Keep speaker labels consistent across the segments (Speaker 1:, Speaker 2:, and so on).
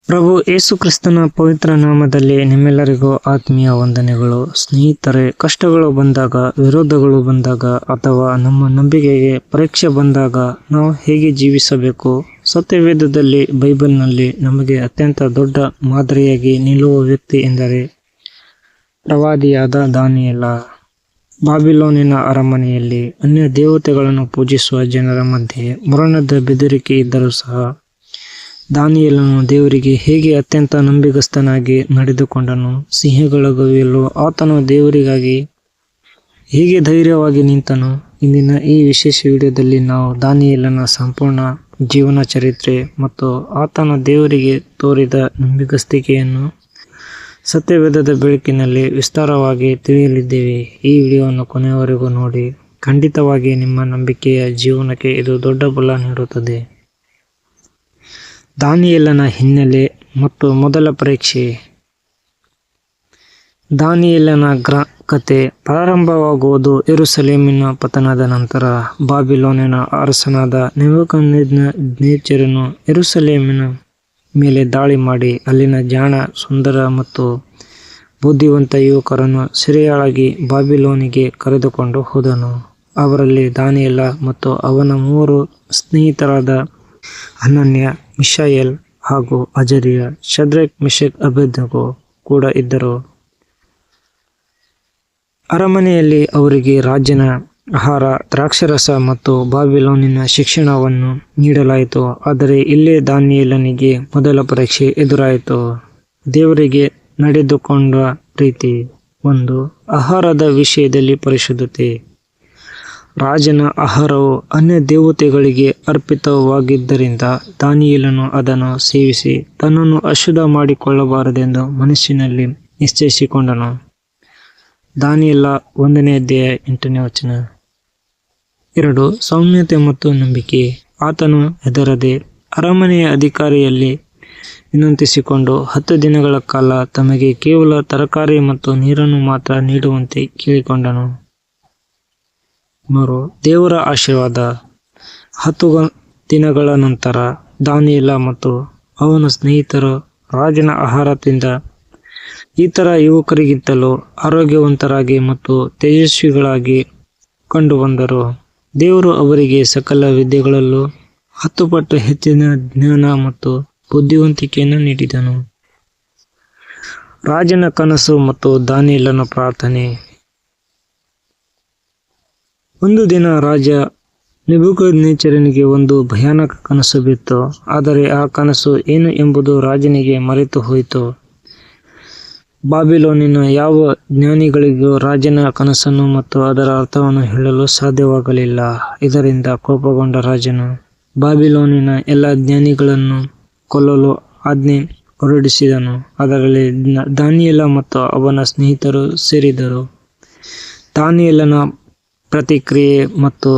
Speaker 1: ಪ್ರಭು ಯೇಸು ಕ್ರಿಸ್ತನ ಪವಿತ್ರ ನಾಮದಲ್ಲಿ ನಿಮ್ಮೆಲ್ಲರಿಗೂ ಆತ್ಮೀಯ ವಂದನೆಗಳು. ಸ್ನೇಹಿತರೆ, ಕಷ್ಟಗಳು ಬಂದಾಗ, ವಿರೋಧಗಳು ಬಂದಾಗ ಅಥವಾ ನಮ್ಮ ನಂಬಿಕೆಗೆ ಪರೀಕ್ಷೆ ಬಂದಾಗ ನಾವು ಹೇಗೆ ಜೀವಿಸಬೇಕು? ಸತ್ಯವೇದದಲ್ಲಿ, ಬೈಬಲ್ನಲ್ಲಿ ನಮಗೆ ಅತ್ಯಂತ ದೊಡ್ಡ ಮಾದರಿಯಾಗಿ ನಿಲ್ಲುವ ವ್ಯಕ್ತಿ ಎಂದರೆ ಪ್ರವಾದಿಯಾದ ದಾನಿಯೇಲ. ಬಾಬಿಲೋನಿನ ಅರಮನೆಯಲ್ಲಿ ಅನ್ಯ ದೇವತೆಗಳನ್ನು ಪೂಜಿಸುವ ಜನರ ಮಧ್ಯೆ ಮರಣದ ಬೆದರಿಕೆ ಇದ್ದರೂ ಸಹ ದಾನಿಯೇಲನು ದೇವರಿಗೆ ಹೇಗೆ ಅತ್ಯಂತ ನಂಬಿಗಸ್ತನಾಗಿ ನಡೆದುಕೊಂಡನು. ಸಿಂಹಗಳ ಗವಿಯಲ್ಲೂ ಆತನು ದೇವರಿಗಾಗಿ ಹೇಗೆ ಧೈರ್ಯವಾಗಿ ನಿಂತನು. ಇಂದಿನ ಈ ವಿಶೇಷ ವಿಡಿಯೋದಲ್ಲಿ ನಾವು ದಾನಿಯೇಲನ ಸಂಪೂರ್ಣ ಜೀವನ ಚರಿತ್ರೆ ಮತ್ತು ಆತನ ದೇವರಿಗೆ ತೋರಿದ ನಂಬಿಗಸ್ತಿಕೆಯನ್ನು ಸತ್ಯವೇದದ ಬೆಳಕಿನಲ್ಲಿ ವಿಸ್ತಾರವಾಗಿ ತಿಳಿಯಲಿದ್ದೇವೆ. ಈ ವಿಡಿಯೋವನ್ನು ಕೊನೆಯವರೆಗೂ ನೋಡಿ. ಖಂಡಿತವಾಗಿ ನಿಮ್ಮ ನಂಬಿಕೆಯ ಜೀವನಕ್ಕೆ ಇದು ದೊಡ್ಡ ಬಲ ನೀಡುತ್ತದೆ. ದಾನಿಯೇಲನ ಹಿನ್ನೆಲೆ ಮತ್ತು ಮೊದಲ ಪರೀಕ್ಷೆ. ದಾನಿಯೇಲನ ಕತೆ ಪ್ರಾರಂಭವಾಗುವುದು ಯೆರೂಸಲೇಮಿನ ಪತನದ ನಂತರ. ಬಾಬಿಲೋನಿನ ಅರಸನಾದ ನೆಬೂಕದ್ನೆಚ್ಚರನು ಯೆರೂಸಲೇಮಿನ ಮೇಲೆ ದಾಳಿ ಮಾಡಿ ಅಲ್ಲಿನ ಜಾಣ, ಸುಂದರ ಮತ್ತು ಬುದ್ಧಿವಂತ ಯುವಕರನ್ನು ಸೆರೆಯಾಳಾಗಿ ಬಾಬಿಲೋನಿಗೆ ಕರೆದುಕೊಂಡು ಹೋದನು. ಅವರಲ್ಲಿ ದಾನಿಯೇಲ ಮತ್ತು ಅವನ 3 ಸ್ನೇಹಿತರಾದ ಹನನ್ಯ, ಮಿಶಾಯೇಲ್ ಹಾಗೂ ಅಜರ್ಯ, ಶದ್ರಕ್, ಮೆಷಕ್, ಅಬೇದ್ನೆಗೋ ಕೂಡ ಇದ್ದರು. ಅರಮನೆಯಲ್ಲಿ ಅವರಿಗೆ ರಾಜನ ಆಹಾರ, ದ್ರಾಕ್ಷಾರಸ ಮತ್ತು ಬಾಬಿಲೋನಿನ ಶಿಕ್ಷಣವನ್ನು ನೀಡಲಾಯಿತು. ಆದರೆ ಇಲ್ಲೇ ದಾನಿಯೇಲನಿಗೆ ಮೊದಲ ಪರೀಕ್ಷೆ ಎದುರಾಯಿತು. ದೇವರಿಗೆ ನಡೆದುಕೊಂಡ ರೀತಿ. 1. ಆಹಾರದ ವಿಷಯದಲ್ಲಿ ಪರಿಶುದ್ಧತೆ. ರಾಜನ ಆಹಾರವು ಅನ್ಯ ದೇವತೆಗಳಿಗೆ ಅರ್ಪಿತವಾಗಿದ್ದರಿಂದ ದಾನಿಯೇಲನು ಅದನ್ನು ಸೇವಿಸಿ ತನ್ನನ್ನು ಅಶುದ್ಧ ಮಾಡಿಕೊಳ್ಳಬಾರದೆಂದು ಮನಸ್ಸಿನಲ್ಲಿ ನಿಶ್ಚಯಿಸಿಕೊಂಡನು. ದಾನಿಯೇಲ 1ನೇ ಅಧ್ಯಾಯ 8ನೇ ವಚನ. 2. ಸೌಮ್ಯತೆ ಮತ್ತು ನಂಬಿಕೆ. ಆತನು ಹೆದರದೆ ಅರಮನೆಯ ಅಧಿಕಾರಿಯಲ್ಲಿ ವಿನಂತಿಸಿಕೊಂಡು 10 ದಿನಗಳ ಕಾಲ ತಮಗೆ ಕೇವಲ ತರಕಾರಿ ಮತ್ತು ನೀರನ್ನು ಮಾತ್ರ ನೀಡುವಂತೆ ಕೇಳಿಕೊಂಡನು. 3. ದೇವರ ಆಶೀರ್ವಾದ. 10 ದಿನಗಳ ನಂತರ ದಾನಿಯೇಲ ಮತ್ತು ಅವನ ಸ್ನೇಹಿತರು ರಾಜನ ಆಹಾರದಿಂದ ಇತರ ಯುವಕರಿಗಿಂತಲೂ ಆರೋಗ್ಯವಂತರಾಗಿ ಮತ್ತು ತೇಜಸ್ವಿಗಳಾಗಿ ಕಂಡುಬಂದರು. ದೇವರು ಅವರಿಗೆ ಸಕಲ ವಿದ್ಯೆಗಳಲ್ಲೂ 10 ಪಟ್ಟು ಹೆಚ್ಚಿನ ಜ್ಞಾನ ಮತ್ತು ಬುದ್ಧಿವಂತಿಕೆಯನ್ನು ನೀಡಿದನು. ರಾಜನ ಕನಸು ಮತ್ತು ದಾನಿಯೇಲನ ಪ್ರಾರ್ಥನೆ. ಒಂದು ದಿನ ರಾಜ ನೆಬೂಕದ್ನೆಚ್ಚರನಿಗೆ ಒಂದು ಭಯಾನಕ ಕನಸು ಬಿತ್ತು. ಆದರೆ ಆ ಕನಸು ಏನು ಎಂಬುದು ರಾಜನಿಗೆ ಮರೆತು ಹೋಯಿತು. ಬಾಬಿಲೋನಿನ ಯಾವ ಜ್ಞಾನಿಗಳಿಗೂ ರಾಜನ ಕನಸನ್ನು ಮತ್ತು ಅದರ ಅರ್ಥವನ್ನು ಹೇಳಲು ಸಾಧ್ಯವಾಗಲಿಲ್ಲ. ಇದರಿಂದ ಕೋಪಗೊಂಡ ರಾಜನು ಬಾಬಿಲೋನಿನ ಎಲ್ಲ ಜ್ಞಾನಿಗಳನ್ನು ಕೊಲ್ಲಲು ಆಜ್ಞೆ ಹೊರಡಿಸಿದನು. ಅದರಲ್ಲಿ ದಾನಿಯೇಲ ಮತ್ತು ಅವನ ಸ್ನೇಹಿತರು ಸೇರಿದರು. ದಾನಿಯೇಲನ ಪ್ರತಿಕ್ರಿಯೆ ಮತ್ತು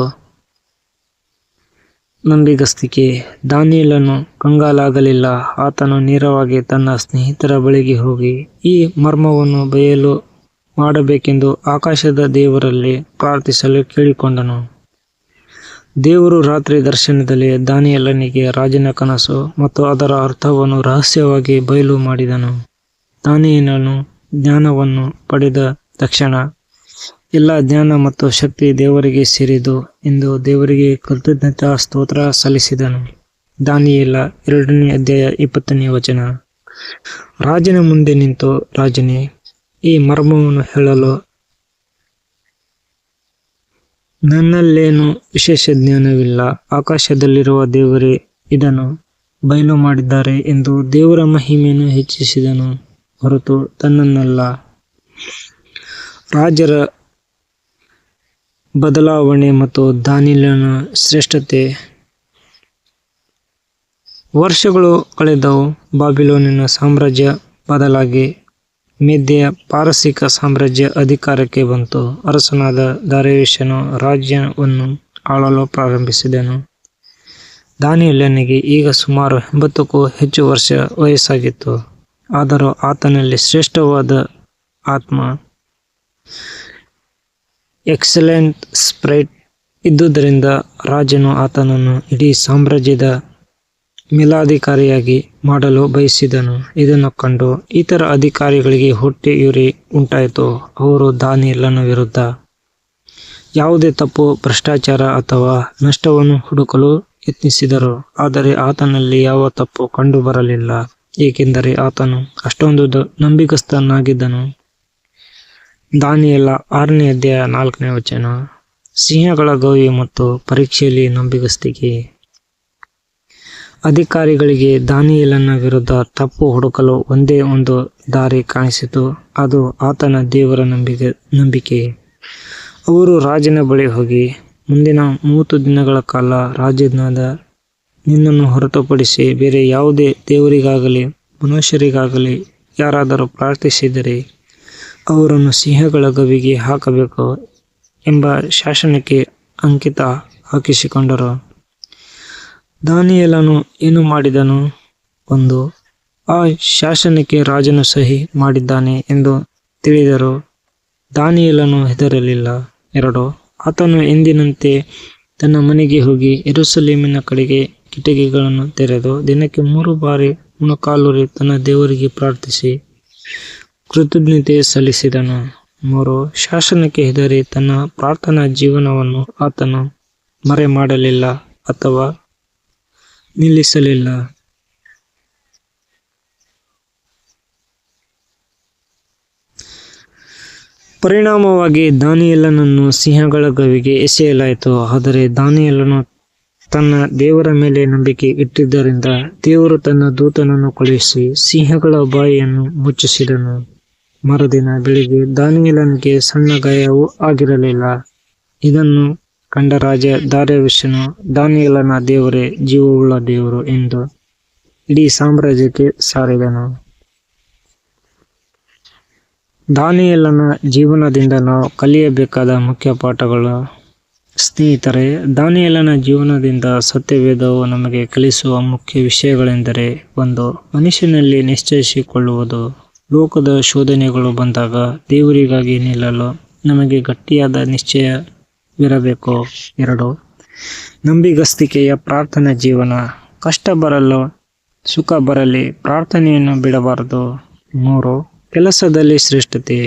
Speaker 1: ನಂಬಿಗಸ್ತಿಕೆ. ದಾನಿಯೇಲನು ಕಂಗಾಲಾಗಲಿಲ್ಲ. ಆತನು ನೇರವಾಗಿ ತನ್ನ ಸ್ನೇಹಿತರ ಬಳಿಗೆ ಹೋಗಿ ಈ ಮರ್ಮವನ್ನು ಬಯಲು ಮಾಡಬೇಕೆಂದು ಆಕಾಶದ ದೇವರಲ್ಲಿ ಪ್ರಾರ್ಥಿಸಲು ಕೇಳಿಕೊಂಡನು. ದೇವರು ರಾತ್ರಿ ದರ್ಶನದಲ್ಲಿ ದಾನಿಯೇಲನಿಗೆ ರಾಜನ ಕನಸು ಮತ್ತು ಅದರ ಅರ್ಥವನ್ನು ರಹಸ್ಯವಾಗಿ ಬಯಲು ಮಾಡಿದನು. ದಾನಿಯೇಲನು ಜ್ಞಾನವನ್ನು ಪಡೆದ ತಕ್ಷಣ ಎಲ್ಲ ಜ್ಞಾನ ಮತ್ತು ಶಕ್ತಿ ದೇವರಿಗೆ ಸೇರಿದು ಎಂದು ದೇವರಿಗೆ ಕೃತಜ್ಞತಾ ಸ್ತೋತ್ರ ಸಲ್ಲಿಸಿದನು. ದಾನಿಯೇಲ 2ನೇ ಅಧ್ಯಾಯ 20ನೇ ವಚನ. ರಾಜನ ಮುಂದೆ ನಿಂತು, ರಾಜನೇ, ಈ ಮರ್ಮವನ್ನು ಹೇಳಲು ನನ್ನಲ್ಲೇನು ವಿಶೇಷ ಜ್ಞಾನವಿಲ್ಲ. ಆಕಾಶದಲ್ಲಿರುವ ದೇವರೇ ಇದನ್ನು ಬಯಲು ಮಾಡಿದ್ದಾರೆ ಎಂದು ದೇವರ ಮಹಿಮೆಯನ್ನು ಹೆಚ್ಚಿಸಿದನು ಹೊರತು ತನ್ನನ್ನಲ್ಲ. ರಾಜರ ಬದಲಾವಣೆ ಮತ್ತು ದಾನಿಯೇಲನ ಶ್ರೇಷ್ಠತೆ. ವರ್ಷಗಳು ಕಳೆದವು. ಬಾಬಿಲೋನಿನ ಸಾಮ್ರಾಜ್ಯ ಬದಲಾಗಿ ಮೇದ್ಯ ಪಾರಸಿಕ ಸಾಮ್ರಾಜ್ಯ ಅಧಿಕಾರಕ್ಕೆ ಬಂತು. ಅರಸನಾದ ದಾರಿಯುಷನು ರಾಜ್ಯವನ್ನು ಆಳಲು ಪ್ರಾರಂಭಿಸಿದನು. ದಾನಿಯೇಲನಿಗೆ ಈಗ ಸುಮಾರು 80ಕ್ಕೂ ಹೆಚ್ಚು ವರ್ಷ ವಯಸ್ಸಾಗಿತ್ತು. ಆದರೂ ಆತನಲ್ಲಿ ಶ್ರೇಷ್ಠವಾದ ಆತ್ಮ, ಎಕ್ಸಲೆಂಟ್ ಸ್ಪಿರಿಟ್ ಇದ್ದುದರಿಂದ ರಾಜನು ಆತನನ್ನು ಇಡೀ ಸಾಮ್ರಾಜ್ಯದ ಮೇಲಾಧಿಕಾರಿಯಾಗಿ ಮಾಡಲು ಬಯಸಿದನು. ಇದನ್ನು ಕಂಡು ಇತರ ಅಧಿಕಾರಿಗಳಿಗೆ ಹೊಟ್ಟೆಯುರಿ ಉಂಟಾಯಿತು. ಅವರು ದಾನಿಯೇಲನ ವಿರುದ್ಧ ಯಾವುದೇ ತಪ್ಪು, ಭ್ರಷ್ಟಾಚಾರ ಅಥವಾ ನಷ್ಟವನ್ನು ಹುಡುಕಲು ಯತ್ನಿಸಿದರು. ಆದರೆ ಆತನಲ್ಲಿ ಯಾವ ತಪ್ಪು ಕಂಡುಬರಲಿಲ್ಲ, ಏಕೆಂದರೆ ಆತನು ಅಷ್ಟೊಂದು ನಂಬಿಗಸ್ತನಾಗಿದ್ದನು. ದಾನಿಯೇಲ 6ನೇ ಅಧ್ಯಾಯ 4ನೇ ವಚನ. ಸಿಂಹಗಳ ಗವಿ ಮತ್ತು ಪರೀಕ್ಷೆಯಲ್ಲಿ ನಂಬಿಗಸ್ತಿಕೆ. ಅಧಿಕಾರಿಗಳಿಗೆ ದಾನಿಯೇಲನ ವಿರುದ್ಧ ತಪ್ಪು ಹುಡುಕಲು ಒಂದೇ ಒಂದು ದಾರಿ ಕಾಣಿಸಿತು. ಅದು ಆತನ ದೇವರ ನಂಬಿಕೆ. ಅವರು ರಾಜನ ಬಳಿ ಹೋಗಿ, ಮುಂದಿನ 30 ದಿನಗಳ ಕಾಲ ರಾಜನಾದ ನಿನ್ನನ್ನು ಹೊರತುಪಡಿಸಿ ಬೇರೆ ಯಾವುದೇ ದೇವರಿಗಾಗಲಿ ಮನುಷ್ಯರಿಗಾಗಲಿ ಯಾರಾದರೂ ಪ್ರಾರ್ಥಿಸಿದರೆ ಅವರನ್ನು ಸಿಂಹಗಳ ಗವಿಗೆ ಹಾಕಬೇಕು ಎಂಬ ಶಾಸನಕ್ಕೆ ಅಂಕಿತ ಹಾಕಿಸಿಕೊಂಡರು. ದಾನಿಯೇಲನು ಏನು ಮಾಡಿದನು? 1. ಆ ಶಾಸನಕ್ಕೆ ರಾಜನು ಸಹಿ ಮಾಡಿದ್ದಾನೆ ಎಂದು ತಿಳಿದರು. ದಾನಿಯೇಲನು ಹೆದರಲಿಲ್ಲ. 2. ಆತನು ಎಂದಿನಂತೆ ತನ್ನ ಮನೆಗೆ ಹೋಗಿ ಯೆರೂಸಲೇಮಿನ ಕಡೆಗೆ ಕಿಟಕಿಗಳನ್ನು ತೆರೆದು ದಿನಕ್ಕೆ 3 ಬಾರಿ ಮೊಣಕಾಲೂರಿ ತನ್ನ ದೇವರಿಗೆ ಪ್ರಾರ್ಥಿಸಿ ಕೃತಜ್ಞತೆ ಸಲ್ಲಿಸಿದನು. 3. ಶಾಸನಕ್ಕೆ ಹೆದರಿ ತನ್ನ ಪ್ರಾರ್ಥನಾ ಜೀವನವನ್ನು ಆತನು ಮರೆಮಾಡಲಿಲ್ಲ ಅಥವಾ ನಿಲ್ಲಿಸಲಿಲ್ಲ. ಪರಿಣಾಮವಾಗಿ ದಾನಿಯೇಲನನ್ನು ಸಿಂಹಗಳ ಗವಿಗೆ ಎಸೆಯಲಾಯಿತು. ಆದರೆ ದಾನಿಯೇಲನು ತನ್ನ ದೇವರ ಮೇಲೆ ನಂಬಿಕೆ ಇಟ್ಟಿದ್ದರಿಂದ ದೇವರು ತನ್ನ ದೂತನನ್ನು ಕಳುಹಿಸಿ ಸಿಂಹಗಳ ಬಾಯಿಯನ್ನು ಮುಚ್ಚಿಸಿದನು. ಮರುದಿನ ಬೆಳಿಗ್ಗೆ ದಾನಿಯೇಲನಿಗೆ ಸಣ್ಣ ಗಾಯವೂ ಆಗಿರಲಿಲ್ಲ. ಇದನ್ನು ಕಂಡ ರಾಜ ದಾರ್ಯಾವೆಷನು, ದಾನಿಯೇಲನ ದೇವರೇ ಜೀವವುಳ್ಳ ದೇವರು ಎಂದು ಇಡೀ ಸಾಮ್ರಾಜ್ಯಕ್ಕೆ ಸಾರಿದನು. ದಾನಿಯೇಲನ ಜೀವನದಿಂದ ನಾವು ಕಲಿಯಬೇಕಾದ ಮುಖ್ಯ ಪಾಠಗಳು. ಸ್ನೇಹಿತರೆ, ದಾನಿಯೇಲನ ಜೀವನದಿಂದ ಸತ್ಯವೇದವು ನಮಗೆ ಕಲಿಸುವ ಮುಖ್ಯ ವಿಷಯಗಳೆಂದರೆ: 1. ಮನುಷ್ಯನಲ್ಲಿ ನಿಶ್ಚಯಿಸಿಕೊಳ್ಳುವುದು. ಲೋಕದ ಶೋಧನೆಗಳು ಬಂದಾಗ ದೇವರಿಗಾಗಿ ನಿಲ್ಲಲು ನಮಗೆ ಗಟ್ಟಿಯಾದ ನಿಶ್ಚಯವಿರಬೇಕು. 2. ನಂಬಿಗಸ್ತಿಕೆಯ ಪ್ರಾರ್ಥನಾ ಜೀವನ. ಕಷ್ಟ ಬರಲು ಸುಖ ಬರಲಿ, ಪ್ರಾರ್ಥನೆಯನ್ನು ಬಿಡಬಾರದು. 3. ಕೆಲಸದಲ್ಲಿ ಶ್ರೇಷ್ಠತೆ.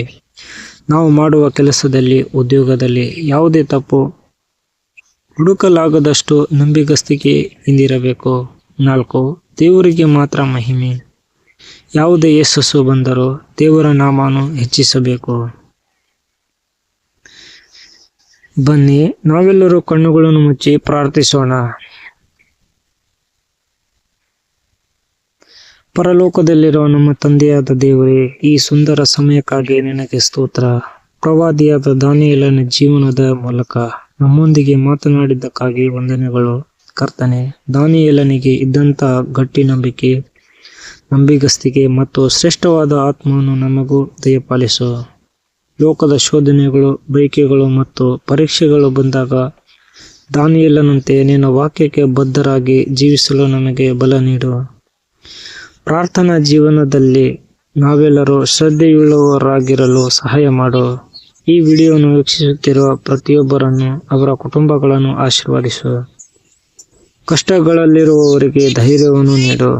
Speaker 1: ನಾವು ಮಾಡುವ ಕೆಲಸದಲ್ಲಿ, ಉದ್ಯೋಗದಲ್ಲಿ ಯಾವುದೇ ತಪ್ಪು ಹುಡುಕಲಾಗದಷ್ಟು ನಂಬಿಗಸ್ತಿಕೆ ಇಂದಿರಬೇಕು. 4. ದೇವರಿಗೆ ಮಾತ್ರ ಮಹಿಮೆ. ಯಾವುದೇ ಯಶಸ್ಸು ಬಂದರೂ ದೇವರ ನಾಮವನ್ನು ಹೆಚ್ಚಿಸಬೇಕು. ಬನ್ನಿ, ನಾವೆಲ್ಲರೂ ಕಣ್ಣುಗಳನ್ನು ಮುಚ್ಚಿ ಪ್ರಾರ್ಥಿಸೋಣ. ಪರಲೋಕದಲ್ಲಿರುವ ನಮ್ಮ ತಂದೆಯಾದ ದೇವರೇ, ಈ ಸುಂದರ ಸಮಯಕ್ಕಾಗಿ ನಿನಗೆ ಸ್ತೋತ್ರ. ಪ್ರವಾದಿಯಾದ ದಾನಿಯೇಲನ ಜೀವನದ ಮೂಲಕ ನಮ್ಮೊಂದಿಗೆ ಮಾತನಾಡಿದ್ದಕ್ಕಾಗಿ ವಂದನೆಗಳು ಕರ್ತನೇ. ದಾನಿಯೇಲನಿಗೆ ಇದ್ದಂತಹ ಗಟ್ಟಿ ನಂಬಿಕೆ, ನಂಬಿಗಸ್ತಿಕೆ ಮತ್ತು ಶ್ರೇಷ್ಠವಾದ ಆತ್ಮವನ್ನು ನಮಗೂ ದಯಪಾಲಿಸು. ಲೋಕದ ಶೋಧನೆಗಳು, ಬಯಕೆಗಳು ಮತ್ತು ಪರೀಕ್ಷೆಗಳು ಬಂದಾಗ ದಾನಿಯೇಲನಂತೆ ನಿನ್ನ ವಾಕ್ಯಕ್ಕೆ ಬದ್ಧರಾಗಿ ಜೀವಿಸಲು ನಮಗೆ ಬಲ ನೀಡು. ಪ್ರಾರ್ಥನಾ ಜೀವನದಲ್ಲಿ ನಾವೆಲ್ಲರೂ ಶ್ರದ್ಧೆಯುಳ್ಳವರಾಗಿರಲು ಸಹಾಯ ಮಾಡು. ಈ ವಿಡಿಯೋವನ್ನು ವೀಕ್ಷಿಸುತ್ತಿರುವ ಪ್ರತಿಯೊಬ್ಬರನ್ನು, ಅವರ ಕುಟುಂಬಗಳನ್ನು ಆಶೀರ್ವದಿಸು. ಕಷ್ಟಗಳಲ್ಲಿರುವವರಿಗೆ ಧೈರ್ಯವನ್ನು ನೀಡು.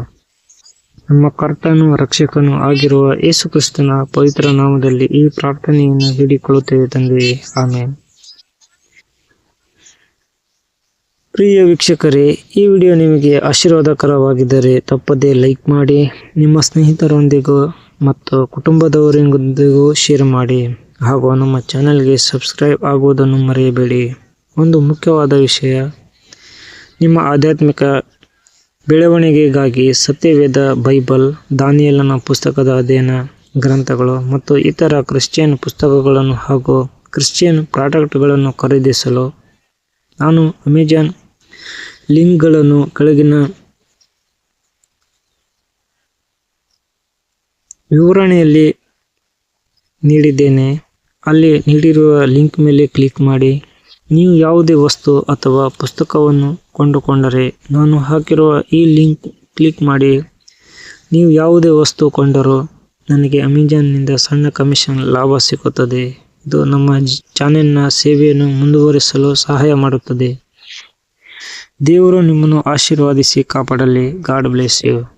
Speaker 1: ನಮ್ಮ ಕರ್ತನೂ ರಕ್ಷಕನೂ ಆಗಿರುವ ಯೇಸು ಕ್ರಿಸ್ತನ ಪವಿತ್ರ ನಾಮದಲ್ಲಿ ಈ ಪ್ರಾರ್ಥನೆಯನ್ನು ಬೇಡಿಕೊಳ್ಳುತ್ತೇವೆ ತಂದೆಯೇ, ಆಮೆನ್. ಪ್ರಿಯ ವೀಕ್ಷಕರೇ, ಈ ವಿಡಿಯೋ ನಿಮಗೆ ಆಶೀರ್ವಾದಕರವಾಗಿದ್ದರೆ ತಪ್ಪದೇ ಲೈಕ್ ಮಾಡಿ, ನಿಮ್ಮ ಸ್ನೇಹಿತರೊಂದಿಗೂ ಮತ್ತು ಕುಟುಂಬದವರೊಂದಿಗೂ ಶೇರ್ ಮಾಡಿ, ಹಾಗೂ ನಮ್ಮ ಚಾನೆಲ್ಗೆ ಸಬ್ಸ್ಕ್ರೈಬ್ ಆಗುವುದನ್ನು ಮರೆಯಬೇಡಿ. ಒಂದು ಮುಖ್ಯವಾದ ವಿಷಯ: ನಿಮ್ಮ ಆಧ್ಯಾತ್ಮಿಕ ಬೆಳವಣಿಗೆಗಾಗಿ ಸತ್ಯವೇದ, ಬೈಬಲ್, ದಾನಿಯೇಲನ ಪುಸ್ತಕದ ಅಧ್ಯಯನ ಗ್ರಂಥಗಳು ಮತ್ತು ಇತರ ಕ್ರಿಶ್ಚಿಯನ್ ಪುಸ್ತಕಗಳನ್ನು ಹಾಗೂ ಕ್ರಿಶ್ಚಿಯನ್ ಪ್ರಾಡಕ್ಟ್ಗಳನ್ನು ಖರೀದಿಸಲು ನಾನು ಅಮೆಜಾನ್ ಲಿಂಕ್ಗಳನ್ನು ಕೆಳಗಿನ ವಿವರಣೆಯಲ್ಲಿ ನೀಡಿದ್ದೇನೆ. ಅಲ್ಲಿ ನೀಡಿರುವ ಲಿಂಕ್ ಮೇಲೆ ಕ್ಲಿಕ್ ಮಾಡಿ. ನೀವು ಯಾವುದೇ ವಸ್ತು ಅಥವಾ ಪುಸ್ತಕವನ್ನು ಕೊಂಡುಕೊಂಡರೆ ನಾನು ಹಾಕಿರುವ ಈ ಲಿಂಕ್ ಕ್ಲಿಕ್ ಮಾಡಿ. ನೀವು ಯಾವುದೇ ವಸ್ತು ಕೊಂಡರೂ ನನಗೆ ಅಮೆಜಾನ್ನಿಂದ ಸಣ್ಣ ಕಮಿಷನ್ ಲಾಭ ಸಿಗುತ್ತದೆ. ಇದು ನಮ್ಮ ಚಾನೆಲ್ನ ಸೇವೆಯನ್ನು ಮುಂದುವರಿಸಲು ಸಹಾಯ ಮಾಡುತ್ತದೆ. ದೇವರು ನಿಮ್ಮನ್ನು ಆಶೀರ್ವಾದಿಸಿ ಕಾಪಾಡಲಿ. God bless you.